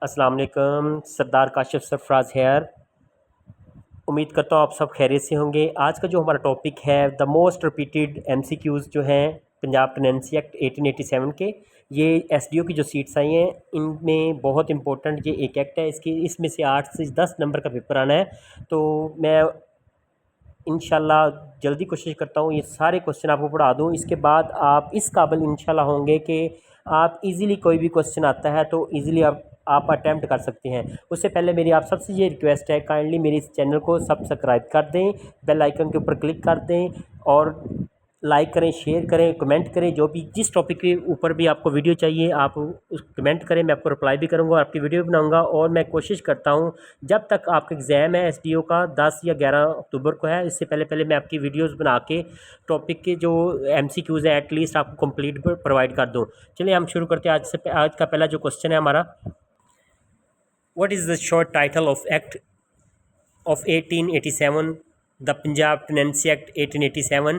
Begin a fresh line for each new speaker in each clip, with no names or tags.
अस्सलाम वालेकुम। सरदार काशिफ सरफराज हेयर। उम्मीद करता हूँ आप सब खैरियत से होंगे। आज का जो हमारा टॉपिक है द मोस्ट रिपीटेड एमसीक्यूज़ जो हैं पंजाब टेनेंसी एक्ट 1887 के, ये एसडीओ की जो सीट्स आई हैं इनमें बहुत इंपॉर्टेंट ये एक एक्ट है। इसमें से 8 से 10 नंबर का पेपर आना है। तो मैं इंशाल्लाह जल्दी कोशिश करता हूँ ये सारे क्वेश्चन आपको पढ़ा दूँ। इसके बाद आप इस काबिल इंशाल्लाह होंगे कि आप इजीली कोई भी क्वेश्चन आता है तो इजीली आप अटैम्प्ट कर सकते हैं। उससे पहले मेरी आप सबसे ये रिक्वेस्ट है, काइंडली मेरे इस चैनल को सब्सक्राइब कर दें, बेल आइकन के ऊपर क्लिक कर दें और लाइक करें, शेयर करें, कमेंट करें। जो भी जिस टॉपिक के ऊपर भी आपको वीडियो चाहिए आप उस कमेंट करें, मैं आपको रिप्लाई भी करूँगा और आपकी वीडियो भी बनाऊँगा। और मैं कोशिश करता हूँ जब तक आपका एग्ज़ाम है एसडीओ का 10 या 11 अक्टूबर को है, इससे पहले पहले मैं आपकी वीडियोस बना के टॉपिक के जो एमसीक्यूज़ हैं एटलीस्ट आपको कंप्लीट प्रोवाइड कर दूँ। चलिए हम शुरू करते हैं। आज का पहला जो क्वेश्चन है हमारा, what is the short title of act of 1887, the Punjab tenancy act 1887।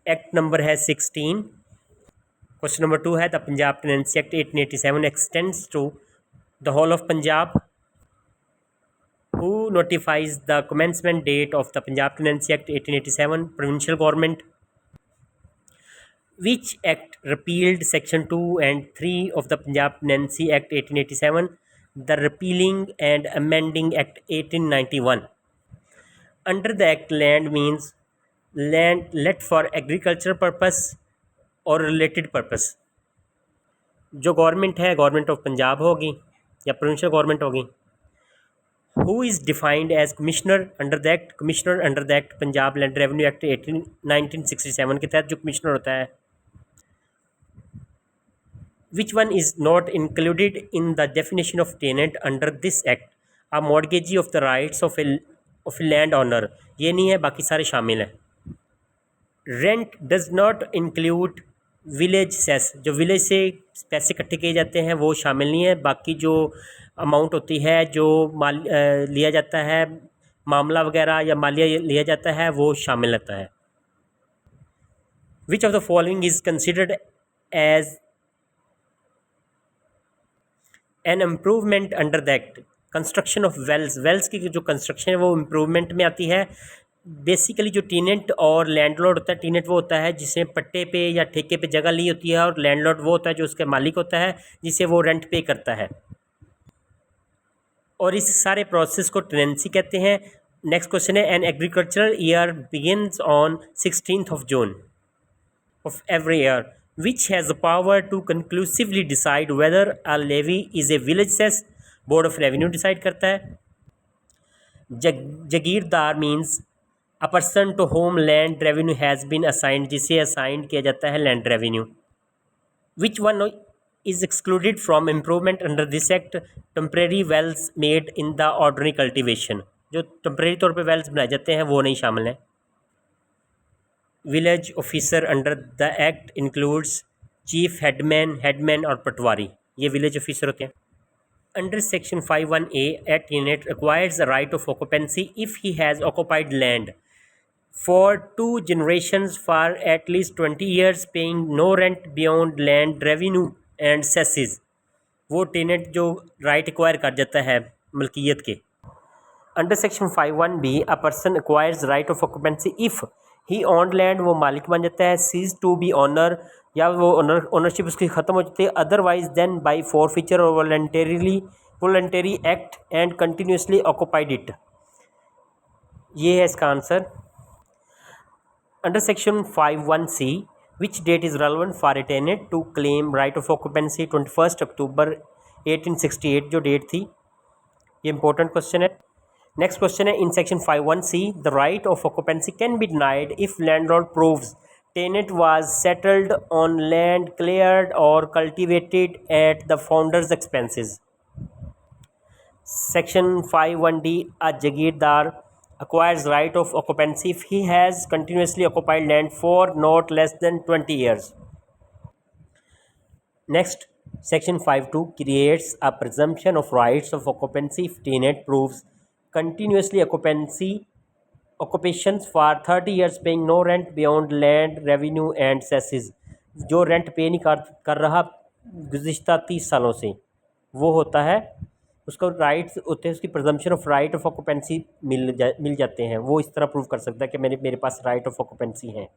Act number है 16। क्वेश्चन नंबर 2 है the Punjab tenancy act 1887 extends to the whole of Punjab. Who notifies the commencement date of the Punjab tenancy act 1887? Provincial government. Which act repealed section 2 and 3 of the Punjab Tenancy Act 1887? The Repealing and Amending Act 1891. Under the act, land means land let for agricultural purpose or related purpose. जो government है government of Punjab होगी या provincial government होगी। Who is defined as commissioner under the act? Commissioner under the act Punjab land revenue act 1967 के तहत जो commissioner होता है। Which one is not included in the definition of tenant under this act? A mortgagee of the rights of a landowner, ये नहीं है, बाकी सारे शामिल हैं। Rent does not include village cess, जो विलेज से पैसे इकट्ठे किए जाते हैं वो शामिल नहीं है। बाकी जो अमाउंट होती है जो लिया जाता है, मामला वगैरह या मालिया लिया जाता है, वो शामिल रहता है। Which of the following is considered as an improvement under the act? Construction of wells की जो कंस्ट्रक्शन है वो इम्प्रूवमेंट में आती है। बेसिकली जो टीनेंट और लैंडलॉर्ड होता है, टीनेंट वो होता है जिसने पट्टे पे या ठेके पे जगह ली होती है, और लैंडलॉर्ड वो होता है जो उसका मालिक होता है जिसे वो रेंट पे करता है। और इस सारे प्रोसेस को टेनेंसी कहते हैं। नेक्स्ट क्वेश्चन है, an agricultural year begins on 16 June of every year, which has the power to conclusively decide whether a levy is a village cess? Board of revenue decide करता है। Jagirdar means a person to whom land revenue has been assigned, जिसे assigned किया जाता है land revenue. Which one is excluded from improvement under this act? Temporary wells made in the ordinary cultivation, जो temporary तौर पर Wales बनाए जाते हैं वो नहीं शामिल हैं। Village officer under the act includes chief, headman और पटवारी, ये विलेज ऑफिसर होते हैं। Under section 51A, a tenant acquires the right of occupancy if he has occupied land for 2 generations for at least 20 years, paying no rent beyond land revenue and cesses। वो tenant जो right acquire कर जाता है मलकियत के। Under section 51B, a person acquires right of occupancy if he on land, वो मालिक बन जाता है। सीज टू बी ऑनर, या वो ओनरशिप उसकी ख़त्म हो जाती है। अदरवाइज देन बाई फॉरफीचर और voluntary act and continuously occupied it, ये है इसका answer. Under section 51C, which date is relevant for a tenant to claim right of occupancy? 21 October 1868 जो डेट थी, ये इंपॉर्टेंट क्वेश्चन है। नेक्स्ट क्वेश्चन है, in section 51C the right of occupancy can be denied if landlord proves tenant was settled on land cleared और cultivated at the founders expenses. Section 51D, a jagirdar acquires right of occupancy if he has continuously occupied land for not less than 20 years. Next, section 52 creates a presumption of rights of occupancy if tenant proves continuously occupations for 30 years paying no rent beyond land revenue and cesses। जो rent पे नहीं कर रहा गुज़िश्ता 30 सालों से, वो होता है उसको राइट्स होते हैं, उसकी presumption of right of occupancy मिल जाते हैं। वो इस तरह प्रूव कर सकता है कि मेरे पास राइट ऑफ ऑक्यूपेंसी है।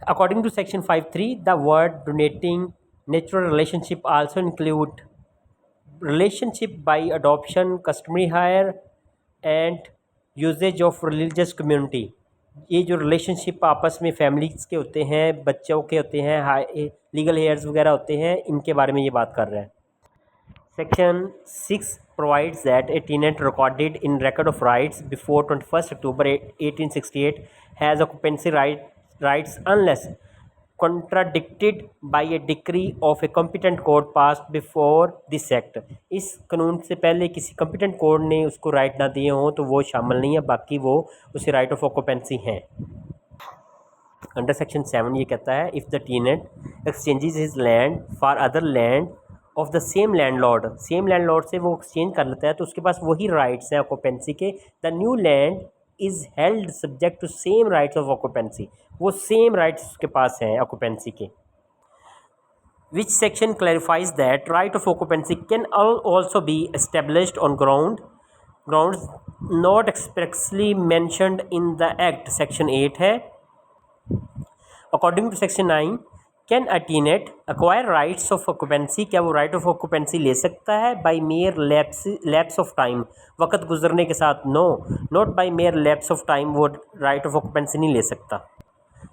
According to section 5(3) the word donating natural relationship also include relationship by adoption, customary heir and usages of religious community. ये जो रिलेशनशिप आपस में फैमिलीज़ के होते हैं, बच्चों के होते हैं, लीगल हेयर्स वगैरह होते हैं, इनके बारे में ये बात कर रहे हैं। Section 6 provides that a tenant recorded in record of rights before 21st October 1868 has occupancy rights unless contradicted by a decree of a competent court passed before this act। इस कानून से पहले किसी competent court ने उसको right ना दिए हों तो वो शामिल नहीं है, बाकी वो उसे राइट ऑफ ऑक्यूपेंसी हैं। अंडर सेक्शन 7 ये कहता है if the tenant exchanges his land for other land of the same landlord, same landlord से वो एक्सचेंज कर लेता है तो उसके पास वही राइट्स हैं ऑक्यूपेंसी के। The new land is held subject to same rights of occupancy, वो सेम राइट्स उसके पास हैं ऑक्यूपेंसी के। Which section clarifies that right of occupancy can also be established on grounds not expressly mentioned in the act. Section 8 है। According to section 9 can a tenant acquire rights of occupancy, क्या वो right of occupancy ले सकता है by mere lapse of time, वक्त गुजरने के साथ। No, not by mere lapse of time, वो राइट ऑफ ऑक्यूपेंसी नहीं ले सकता।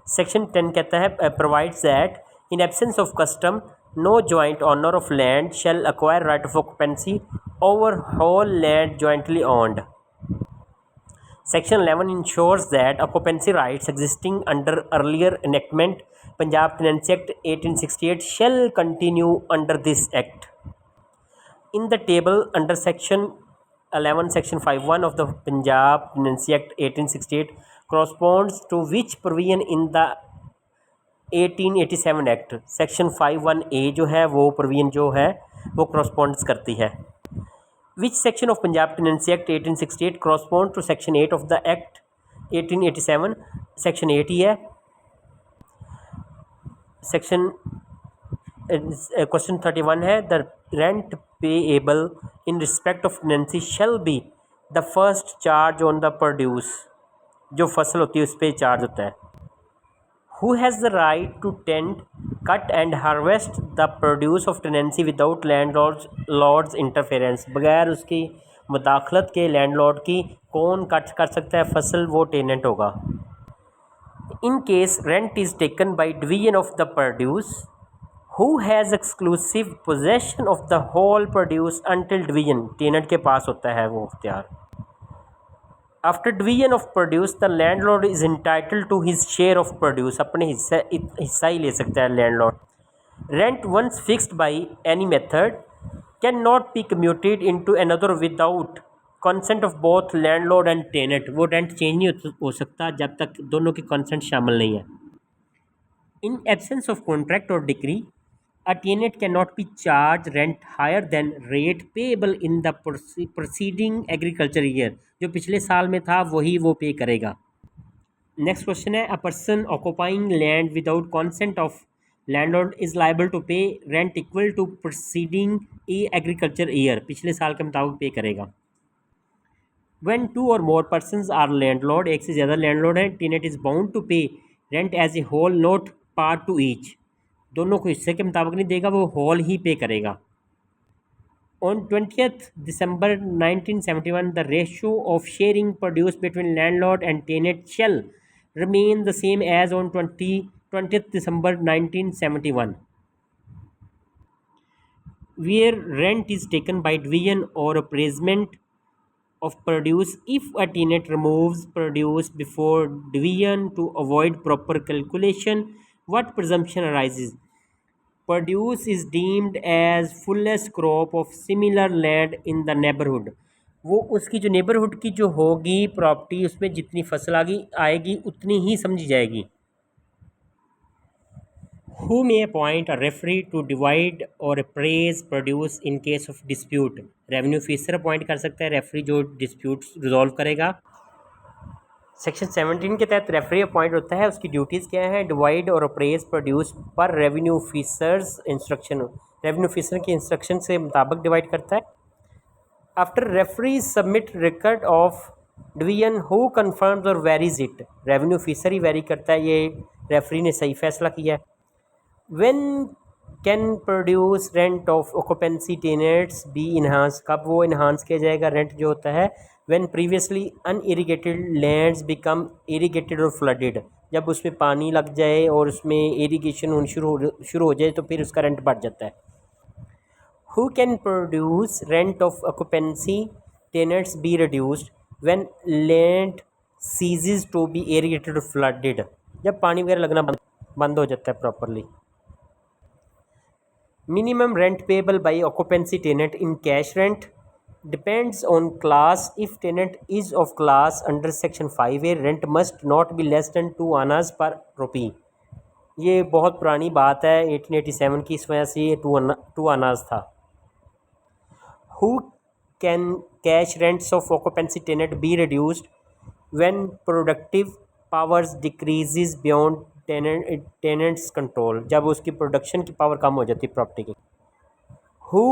सेक्शन 10 कहता है provides that in absence of custom no joint owner of land shall acquire right of occupancy over whole land jointly owned. Section 11 ensures that occupancy rights existing under earlier enactment Punjab Tenancy Act 1868 shall continue under this act. In the table under Section 11, Section 5(1) of the Punjab Tenancy Act 1868 corresponds to which provision in the 1887 Act? Section 5(1)(a) जो है वो provision जो है वो corresponds करती है। Which section of Punjab Tenancy Act 1868 corresponds to Section 8 of the Act 1887? Section 8 ही है। Section question 31 है the rent payable in respect of tenancy shall be the first charge on the produce, जो फसल होती है उस पर चार्ज होता है। Who has the right to tend, cut and harvest the produce of tenancy without landlord's interference? बगैर उसकी मुदाखलत के लैंडलॉर्ड की कौन कट कर सकता है फसल? वो टेनेंट होगा। In case rent is taken by division of the produce, who has exclusive possession of the whole produce until division? टेनेंट के पास होता है वो इख्तियार। After division of produce the landlord is entitled to his share of produce, अपने हिस्सा ही ले सकता है landlord. Rent once fixed by any method can not be commuted into another without consent of both landlord and tenant, वो rent change नहीं हो सकता जब तक दोनों की कंसेंट शामिल नहीं है। इन एब्सेंस ऑफ कॉन्ट्रैक्ट और decree a tenant cannot be charged rent higher than rate payable in the preceding agriculture year, जो पिछले साल में था वही वो पे करेगा। नेक्स्ट क्वेश्चन है, a person occupying land without consent of landlord is liable to pay rent equal to preceding agriculture year, पिछले साल के मुताबिक पे करेगा। When two or more persons are landlord, एक से ज़्यादा लैंडलॉर्ड है, tenant is bound to pay rent as a whole not part to each, दोनों को हिस्से के मुताबिक नहीं देगा, वो हॉल ही पे करेगा। On 20th December 1971 the ratio of sharing produce between landlord and tenant shall remain the same as on 20th December 1971 where rent is taken by division और appraisement of produce if a tenant removes produce before division to avoid proper calculation, what presumption arises? Produce is deemed as fullest crop of similar land in the neighborhood, वो उसकी जो neighbourhood की जो होगी property उसमें जितनी फसल आएगी उतनी ही समझी जाएगी। Who may appoint a referee to divide or appraise produce in case of dispute? Revenue officer appoint कर सकता है रेफरी जो डिस्प्यूट रिजॉल्व करेगा। सेक्शन 17 के तहत रेफरी अपॉइंट होता है, उसकी ड्यूटीज़ क्या हैं? डिवाइड और अप्रेज प्रोड्यूस पर revenue officers instruction, revenue officer की इंस्ट्रक्शन से मुताबिक डिवाइड करता है। After referee submit record of division who confirms और वेरीज इट, रेवेन्यू ऑफिसर ही वेरी करता है ये रेफरी ने सही फैसला किया है। When can produce rent of occupancy tenants be enhance, कब वो इन्हांस किया जाएगा रेंट जो होता है। When previously unirrigated lands become irrigated और फ्लडेड, जब उसमें पानी लग जाए और उसमें इरिगेशन होनी शुरू हो जाए तो फिर उसका रेंट बढ़ जाता है। Who can produce rent of occupancy tenants be reduced when land ceases to be irrigated और फ्लडेड, जब पानी वगैरह लगना बंद हो जाता है properly. Minimum rent payable by occupancy tenant in cash rent depends on class. If tenant is of class under section 5A, rent must not be less than 2 आनाज per rupee। ये बहुत पुरानी बात है 1887 की, इस वजह से ये 2 आनाज था। Who can cash rents of occupancy tenant be reduced when productive powers decreases beyond tenants control, जब उसकी प्रोडक्शन की पावर कम हो जाती है प्रॉपर्टी की। Who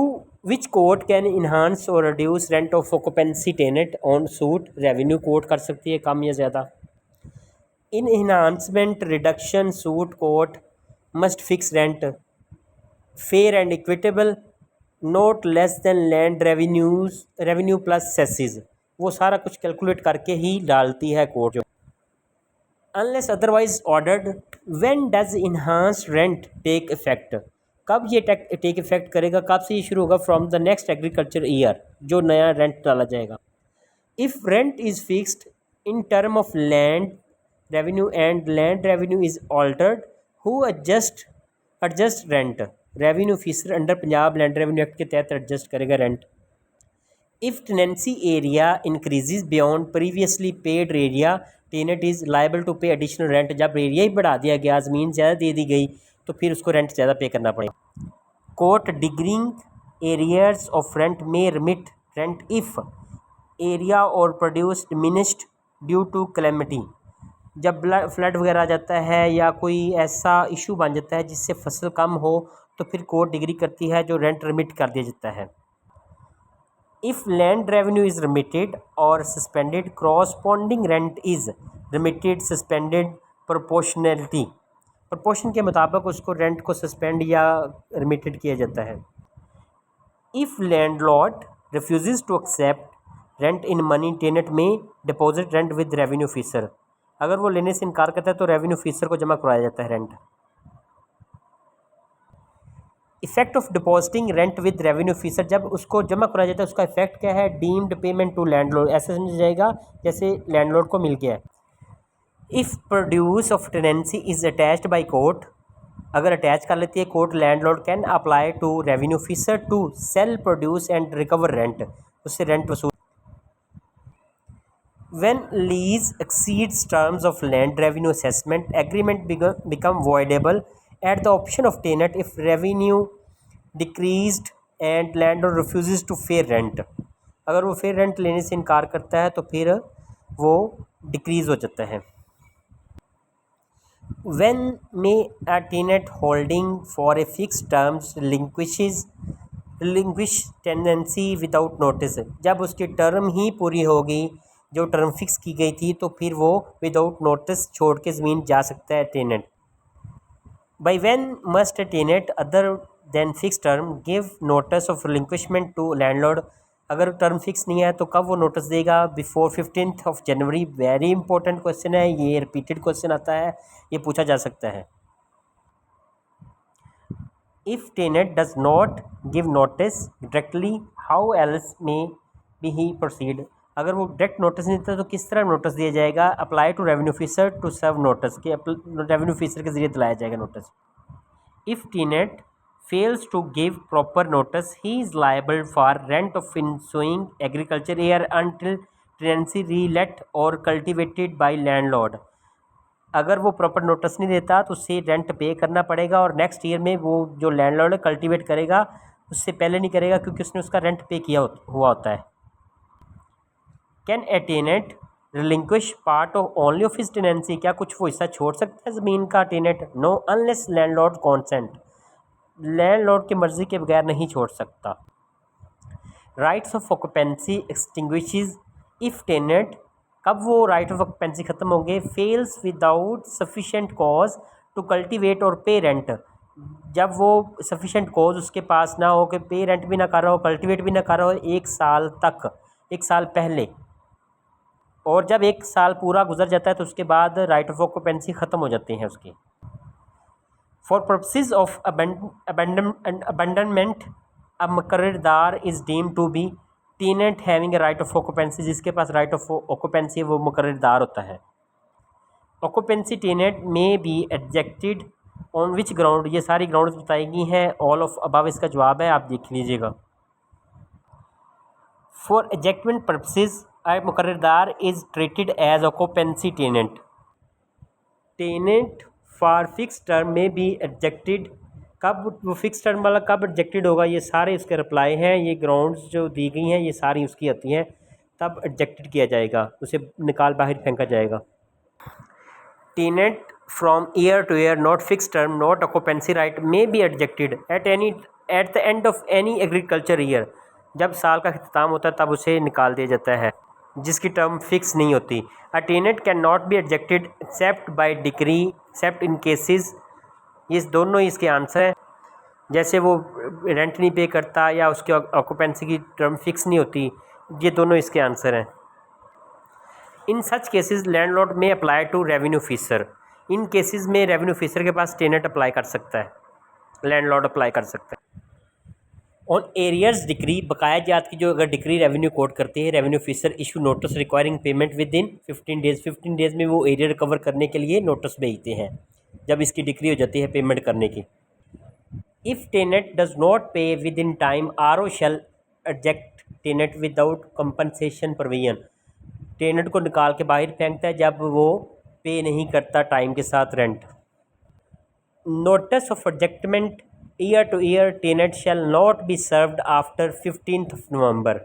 which court can enhance और reduce rent of occupancy tenant on suit, revenue court कर सकती है कम या ज़्यादा। In enhancement reduction suit court must fix rent fair and equitable not less than land revenue plus cesses, वो सारा कुछ कैलकुलेट करके ही डालती है कोर्ट जो। Unless otherwise ordered, when does enhanced rent take effect, कब ये टेक इफेक्ट करेगा, कब से ये शुरू होगा। From the next agriculture year, जो नया रेंट डाला जाएगा। If rent is fixed in term of land revenue and land revenue is altered, who adjust rent, revenue officer under Punjab land revenue act के तहत एडजस्ट करेगा rent. If tenancy area increases beyond previously paid area, tenant is liable to pay additional rent, जब area ही बढ़ा दिया गया, ज़मीन ज़्यादा दे दी गई तो फिर उसको रेंट ज़्यादा पे करना पड़ेगा। Court decreeing arrears of rent may remit rent if area और produce diminished due to calamity, जब फ्लड वगैरह आ जाता है या कोई ऐसा इशू बन जाता है जिससे फसल कम हो तो फिर कोर्ट डिग्री करती है जो रेंट रिमिट कर दिया जाता है। If land revenue is remitted or suspended, corresponding rent is remitted suspended proportionality, proportion के मुताबिक उसको रेंट को सस्पेंड या रिमिटेड किया जाता है। If landlord refuses to accept rent in money, tenant may deposit rent with revenue officer, अगर वो लेने से इनकार करता है तो रेवेन्यू ऑफिसर को जमा करवाया जाता है rent. Effect of depositing rent with revenue officer, जब उसको जमा कराया जाता है उसका इफेक्ट क्या है। डीम्ड पेमेंट टू लैंडलॉर्ड, ऐसा समझा जाएगा जैसे लैंडलॉर्ड को मिल गया है। If produce of tenancy is attached by court, अगर अटैच कर लेती है court, landlord can apply to revenue officer to sell produce and recover rent, उससे रेंट वसूल। When lease exceeds terms of land revenue assessment, agreement become voidable at the option of tenant if revenue decreased and landlord refuses to pay rent, अगर वो fair rent लेने से इनकार करता है तो फिर वो डिक्रीज़ हो जाता है। When may a tenant holding for a fixed terms relinquish tenancy without notice, जब उसकी टर्म ही पूरी होगी, जो टर्म फिक्स की गई थी, तो फिर वो विदाउट नोटिस छोड़ के ज़मीन जा सकता है tenant. By when must a tenant other than fix term give notice of relinquishment to landlord, अगर टर्म फिक्स नहीं है तो कब वो नोटिस देगा। Before 15 January, very important question है ये, रिपीटेड क्वेश्चन आता है, ये पूछा जा सकता है। If tenant does not give notice directly, how else may be he proceed, अगर वो डायरेक्ट नोटिस नहीं देता तो किस तरह नोटिस दिया जाएगा। Apply to revenue officer to serve notice, के रेवेन्यू ऑफिसर के जरिए दिलाया जाएगा notice. If tenant fails to give proper notice, he is liable for rent of ensuing agriculture year until tenancy relet और कल्टिवेटेड बाय लैंडलॉर्ड, अगर वो proper notice नहीं देता तो उससे रेंट पे करना पड़ेगा और नेक्स्ट ईयर में वो जो लैंडलॉर्ड कल्टिवेट करेगा उससे पहले नहीं करेगा क्योंकि उसने उसका रेंट पे किया हुआ होता है। Can a tenant relinquish part of only of his tenancy, क्या कुछ वो हिस्सा छोड़ सकता है ज़मीन का tenant. No unless landlord consent, landlord की मर्ज़ी के बगैर नहीं छोड़ सकता। Rights of occupancy extinguishes if tenant, कब वो राइट ऑफ ऑक्यूपेंसी ख़त्म होंगे? Fails without sufficient cause to cultivate और पे रेंट, जब वो सफिशेंट कॉज उसके पास ना हो कि पे रेंट भी ना कर रहा हो, कल्टिवेट भी ना कर रहा हो 1 साल तक, 1 साल पहले, और जब 1 साल पूरा गुजर जाता है तो उसके बाद राइट ऑफ ऑक्यूपेंसी ख़त्म हो जाते हैं उसके। For purposes of abandonment a mukarrardar is deemed to be tenant having a right of occupancy, जिसके पास राइट ऑफ ऑक्यूपेंसी वो मुकर्ररदार होता है। Occupancy tenant may be ejected on which ground, ये सारी ग्राउंड्स बताई गई हैं, ऑल ऑफ अबव इसका जवाब है, आप देख लीजिएगा। For ejectment purposes a mukarrardar is treated as occupancy tenant. Tenant for fix term may be एडजेक्टेड, कब वो फिक्स टर्म वाला कब एडजेक्टेड होगा, ये सारे उसके रिप्लाई हैं, ये ग्राउंड्स जो दी गई हैं ये सारी उसकी आती हैं, तब एडजेक्टेड किया जाएगा, उसे निकाल बाहर फेंका जाएगा। Tenant from year to year not fix term not occupancy right may be ejected at the end of any agriculture year, जब साल का अख्ताम होता है तब उसे निकाल दिया जाता है जिसकी टर्म फिक्स नहीं होती। A tenant can not be ejected except by decree except in cases, ये दोनों ही इसके आंसर हैं। जैसे वो रेंट नहीं पे करता या उसकी ऑक्यूपेंसी की टर्म फिक्स नहीं होती, ये दोनों इसके आंसर हैं। In such cases landlord may apply to revenue officer, इन केसेस में रेवेन्यू ऑफिसर के पास टेनेंट अप्लाई कर सकता है, लैंडलॉर्ड अप्लाई कर सकता है। ऑन एरियर्स डिक्री, बकाया जात की जो अगर डिक्री रेवेन्यू कोर्ट करती है, revenue officer issue notice requiring payment with in 15 days, 15 days में वो एरियर रिकवर करने के लिए नोटिस भेजते हैं जब इसकी डिक्री हो जाती है पेमेंट करने की। If tenant does not pay within time R O shall eject tenant without compensation provision, tenant को निकाल के बाहर फेंकता है जब वो पे नहीं करता टाइम के साथ rent. Notice of ejectment year to year tenant shall not be served after 15 November,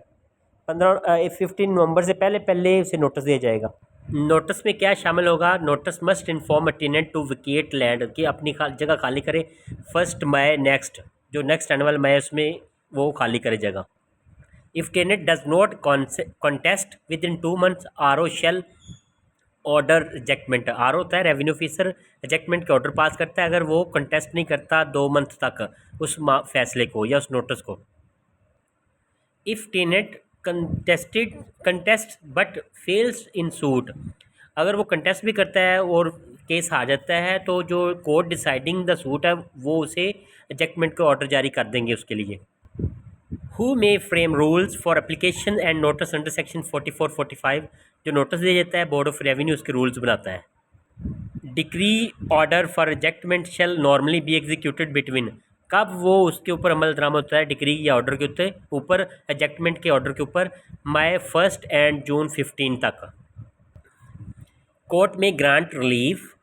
15 नवंबर से पहले पहले उसे नोटिस दिया जाएगा। नोटिस में क्या शामिल होगा? Notice must inform a tenant to vacate land, कि अपनी जगह खाली करे 1 मई नेक्स्ट, जो नेक्स्ट आने वाला मई है उसमें वो खाली करे जगह। If tenant does not contest within 2 months R O shall order ejectment, R होता है रेवेन्यू ऑफिसर, रिजेक्टमेंट के ऑर्डर पास करता है अगर वो कंटेस्ट नहीं करता 2 मंथ तक उस फैसले को या उस नोटिस को। If tenant contest but fails in suit, अगर वो कंटेस्ट भी करता है और केस हार जाता है तो जो कोर्ट डिसाइडिंग द सूट है वो उसे रिजेक्टमेंट के ऑर्डर जारी कर देंगे उसके लिए। Who may frame rules for application and notice under section 44-45, जो नोटिस दिया जाता है बोर्ड ऑफ रेवेन्यू उसके रूल्स बनाता है। Decree order for ejectment shall normally be executed between, कब वो उसके ऊपर अमल दरामद होता है डिक्री या ऑर्डर के ऊपर रिजेक्टमेंट के ऑर्डर के ऊपर मई 1 एंड जून 15 तक। कोर्ट में grant relief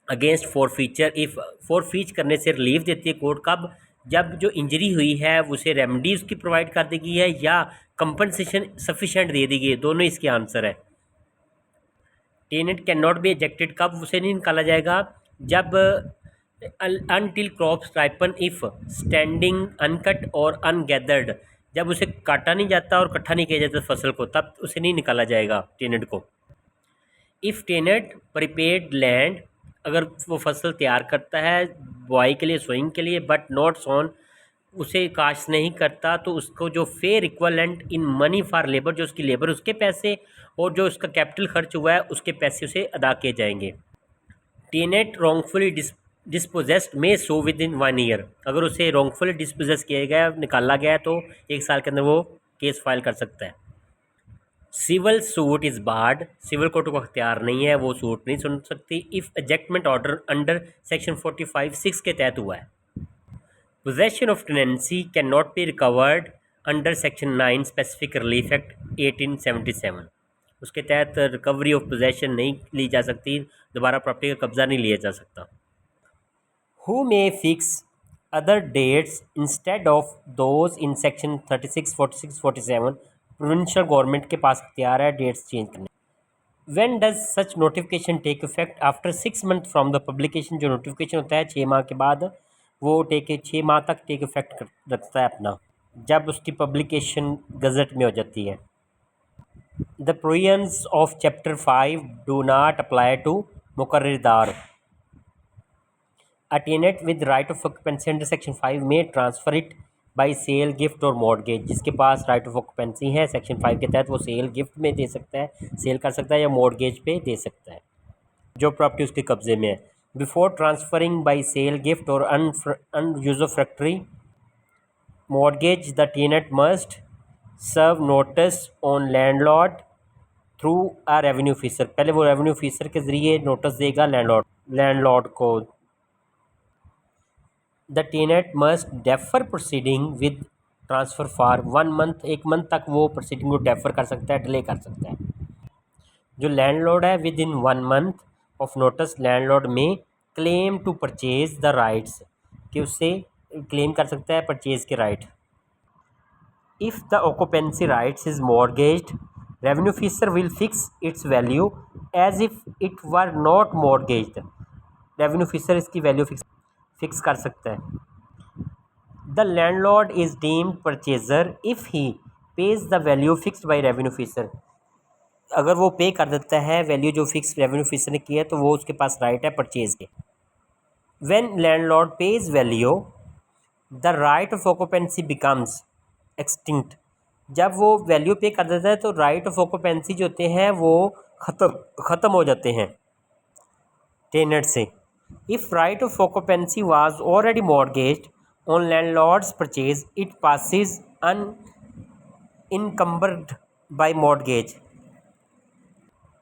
against forfeiture, if forfeit करने से रिलीफ देती है कोर्ट कब? जब जो इंजरी हुई है उसे रेमेडी उसकी प्रोवाइड कर दी गई है या कंपनसेशन सफिशेंट दे दी गई है, दोनों इसके आंसर है। Tenant can not B ejected, कब उसे नहीं निकाला जाएगा? जब until crops ripen if standing uncut और अनगैदर्ड, जब उसे काटा नहीं जाता और इकट्ठा नहीं किया जाता फसल को, तब उसे नहीं निकाला जाएगा टेनेंट को। इफ़ टेनेंट प्रिपेयर्ड लैंड, अगर वो फसल तैयार करता है बुआई के लिए सोइंग के लिए बट नॉट सोन, उसे काश्त नहीं करता तो उसको जो fair equivalent in money for labour, जो उसकी लेबर उसके पैसे और जो उसका कैपिटल खर्च हुआ है उसके पैसे उसे अदा किए जाएंगे। टेनेंट रॉन्गफुली डिस्पोजेस्ड में सो विद इन 1 ईयर, अगर उसे रॉन्गफुली डिस्पोजेस किया गया निकाला गया तो 1 साल के अंदर वो केस फाइल कर सकता है। Civil suit is barred, civil court को अख्तियार नहीं है, वो सूट नहीं सुन सकती if ejectment order under section 45(6) के तहत हुआ है। Possession of tenancy can not be recovered under section 9 specific relief act 1877, उसके तहत रिकवरी ऑफ पोजेशन नहीं ली जा सकती, दोबारा प्रॉपर्टी का कब्जा नहीं लिया जा सकता। Who may fix other dates instead of those in section 36, 46, 47, provincial government के पास इख्तियार है डेट्स चेंज करने। When does such notification take effect? After 6 months from the publication, जो नोटिफिकेशन होता है 6 माह के बाद वो 6 माह तक टेक इफेक्ट रखता है अपना। जब उसकी पब्लिकेशन गज़ट में हो जाती है। The provisions of chapter 5 do not apply to mukarrardar. A tenant with right of occupancy under section 5 may transfer it by sale, gift और मॉर्गेज। जिसके पास राइट ऑफ ऑक्यूपेंसी है सेक्शन 5 के तहत वो सेल गिफ्ट में दे सकता है, सेल कर सकता है या मॉर्गेज पे दे सकता है जो प्रॉपर्टी उसके कब्जे में है। Before transferring by sale, gift और usufructuary mortgage the tenant must serve notice on landlord through a revenue officer. पहले वो रेवेन्यू ऑफिसर के ज़रिए नोटिस देगा लैंडलॉर्ड को। The tenant must defer proceeding with transfer for 1 month. 1 month तक वो proceeding को डेफर कर सकता है, डिले कर सकता है। जो लैंडलॉर्ड है within 1 month of notice landlord may claim to purchase the rights, कि उससे क्लेम कर सकता है परचेज के right. If the occupancy rights is mortgaged revenue officer will fix its value as if it were not mortgaged. Revenue officer इसकी value fix कर सकता है। The landlord is deemed purchaser if he pays the value fixed by revenue officer. अगर वो पे कर देता है वैल्यू जो फिक्स रेवेन्यू ऑफिसर ने की है तो वो उसके पास राइट है परचेज के। When landlord page value the right of occupancy becomes extinct. जब वो वैल्यू पे कर देता है तो राइट ऑफ ऑक्यूपेंसी जो होते हैं वो ख़त्म हो जाते हैं टेनेंट से। If right of occupancy was already mortgaged on landlord's purchase it passes unencumbered by mortgage.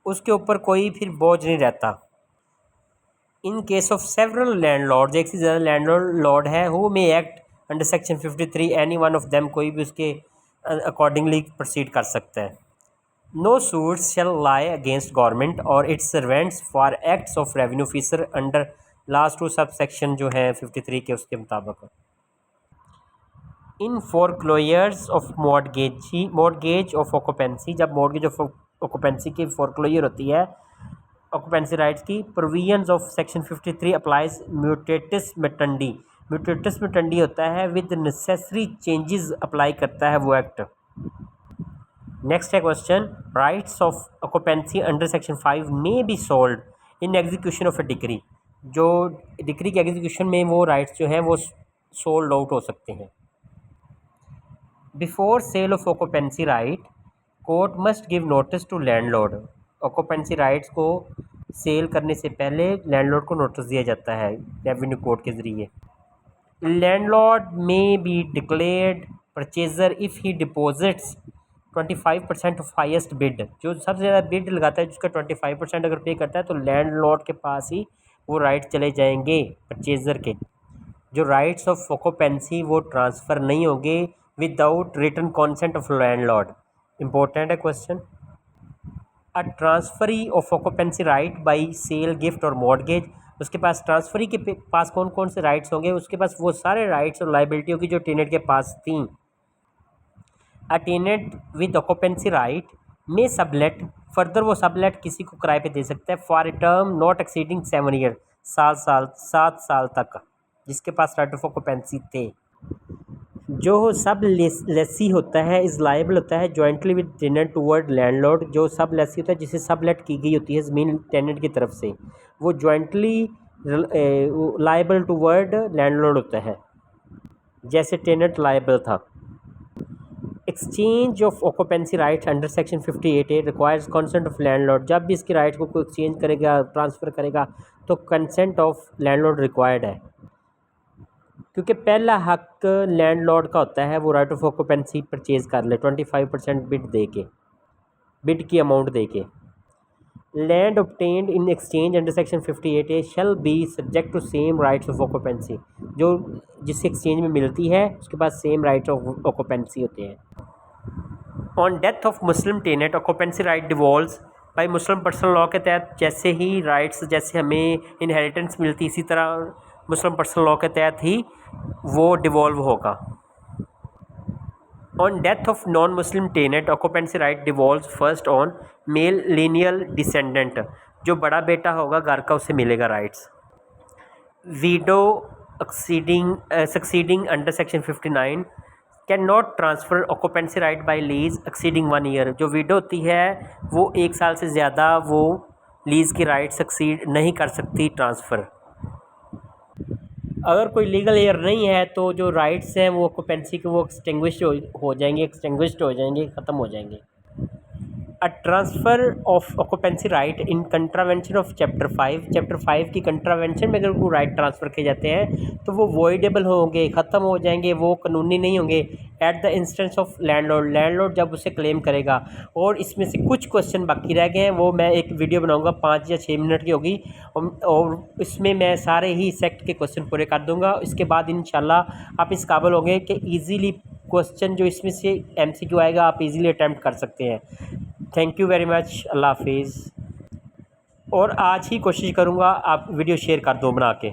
उसके ऊपर कोई फिर बोझ नहीं रहता। In case of several landlords, एक से ज़्यादा लैंडलॉर्ड है, who may act under section 53 any one of them, कोई भी उसके अकॉर्डिंगली प्रोसीड कर सकता है। No suits shall lie against government और its servants for acts of revenue officer under last 2 सब सेक्शन जो है 53 के उसके मुताबिक। In foreclosures of mortgage of occupancy, जब मॉर्गेज ऑफ ऑक्यूपेंसी की फोरक्लोजर होती है ऑक्यूपेंसी राइट्स की, provisions of section 53 applies mutatis mutandis. Mutatis mutandis होता है विद नेसेसरी चेंजेस अप्लाई करता है वो एक्ट। नेक्स्ट है question, rights of occupancy under section 5 may be sold in execution of a decree. जो डिक्री के execution में वो राइट्स जो हैं वो सोल्ड आउट हो सकते हैं। Before sale of occupancy right court must give notice to landlord. Occupancy rights को सेल करने से पहले लैंडलॉर्ड को नोटिस दिया जाता है रेवेन्यू कोर्ट के ज़रिए। लैंडलॉर्ड में be declared purchaser if he deposits 25% of highest bid. जो सबसे ज़्यादा बिड लगाता है जिसका 25% अगर पे करता है तो लैंडलॉर्ड के पास ही वो राइट चले जाएंगे परचेजर के। जो राइट्स ऑफ ऑक्यूपेंसी वो ट्रांसफ़र नहीं होंगे without written consent of landlord. Important है question. A transferee of occupancy right by sale, gift और मॉर्गेज। उसके पास ट्रांसफरी के पास कौन कौन से राइट्स होंगे? उसके पास वो सारे राइट्स और लाइबिलिटी होगी जो टेनेंट के पास थी। अ टेनेंट विद ऑक्यूपेंसी राइट में सबलेट, फर्दर वो सबलेट किसी को किराए पे दे सकता है for a term not exceeding 7 year, 7 साल तक, जिसके पास राइट ऑफ ऑक्यूपेंसी थे। जो सब लेसी होता है इज़ लाइबल होता है jointly with tenant toward landlord. जो सब लेसी होता है जिसे सब लेट की गई होती है ज़मीन टेनेंट की तरफ से, वो जॉइंटली लाइबल टूवर्ड लैंडलॉर्ड होता है, जैसे टेनेंट लाइबल था। Exchange of occupancy rights under section 58A requires consent of landlord. जब भी इसकी राइट्स को कोई एक्सचेंज करेगा, ट्रांसफ़र करेगा, तो कंसेंट ऑफ लैंडलॉर्ड रिक्वायर्ड है, क्योंकि पहला हक लैंडलॉर्ड का होता है वो राइट ऑफ ऑक्यूपेंसी परचेज कर ले 25% बिड दे के, बिड की अमाउंट दे के। Land obtained in exchange under section 58A shall be subject to same rights of occupancy. जो जिससे एक्सचेंज में मिलती है उसके पास सेम राइट्स ऑफ ऑक्यूपेंसी होते हैं। On death of Muslim tenant occupancy right devolves by Muslim personal law के तहत जैसे ही राइट्स, जैसे हमें इनहेरिटेंस मिलती इसी तरह मुस्लिम पर्सनल लॉ के तहत ही वो डिवॉल्व होगा। On death of non Muslim tenant occupancy right devolves first on male lineal descendant. जो बड़ा बेटा होगा घर का उसे मिलेगा rights. Widow succeeding under section 59 can not transfer occupancy right by lease exceeding 1 year. जो विडो होती है वो 1 साल से ज़्यादा वो लीज़ की राइट सक्सीड नहीं कर सकती ट्रांसफ़र। अगर कोई लीगल ईयर नहीं है तो जो राइट्स हैं वो ऑक्यूपेंसी के वो एक्सटिंग्विश्ड हो जाएंगे, ख़त्म हो जाएंगे। अ transfer of occupancy right in contravention of chapter 5 की कंट्रावेंशन में अगर वो राइट ट्रांसफ़र किए जाते हैं तो वो वॉइडेबल होंगे, ख़त्म हो जाएंगे, वो कानूनी नहीं होंगे at the instance of landlord जब उसे क्लेम करेगा। और इसमें से कुछ क्वेश्चन बाकी रह गए हैं, वो मैं एक वीडियो बनाऊंगा 5 या 6 मिनट की होगी, और इसमें मैं सारे ही सेक्ट के क्वेश्चन पूरे कर दूंगा। इसके बाद इंशाल्लाह आप इस काबिल होंगे कि ईज़िली क्वेश्चन जो इसमें से MCQ आएगा आप इजीली अटैम्प्ट कर सकते हैं। थैंक यू वेरी मच, अल्लाह हाफिज़। और आज ही कोशिश करूँगा आप वीडियो शेयर कर दो बना के।